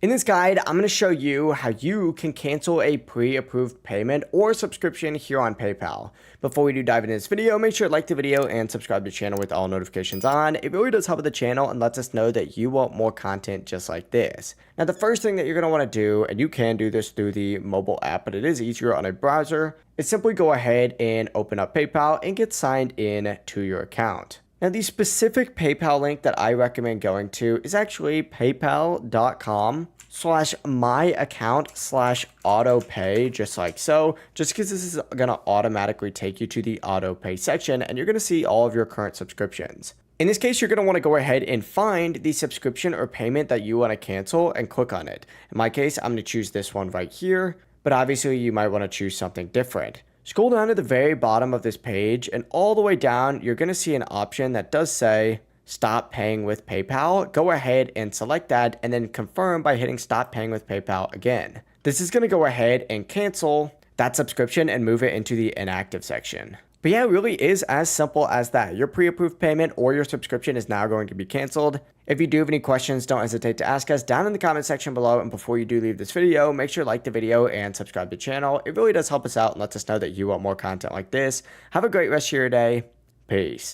In this guide, I'm going to show you how you can cancel a pre-approved payment or subscription here on PayPal. Before we do dive into this video, make sure to like the video and subscribe to the channel with all notifications on. It really does help with the channel and lets us know that you want more content just like this. Now, the first thing that you're going to want to do, and you can do this through the mobile app, but it is easier on a browser, is simply go ahead and open up PayPal and get signed in to your account. Now, the specific PayPal link that I recommend going to is actually paypal.com/myaccount/autopay, just like so, just because this is going to automatically take you to the autopay section and you're going to see all of your current subscriptions. In this case, you're going to want to go ahead and find the subscription or payment that you want to cancel and click on it. In my case, I'm going to choose this one right here, but obviously you might want to choose something different. Scroll down to the very bottom of this page and all the way down, you're going to see an option that does say stop paying with PayPal. Go ahead and select that and then confirm by hitting stop paying with PayPal again. This is going to go ahead and cancel that subscription and move it into the inactive section. But yeah, it really is as simple as that. Your pre-approved payment or your subscription is now going to be canceled. If you do have any questions, don't hesitate to ask us down in the comment section below. And before you do leave this video, make sure to like the video and subscribe to the channel. It really does help us out and lets us know that you want more content like this. Have a great rest of your day. Peace.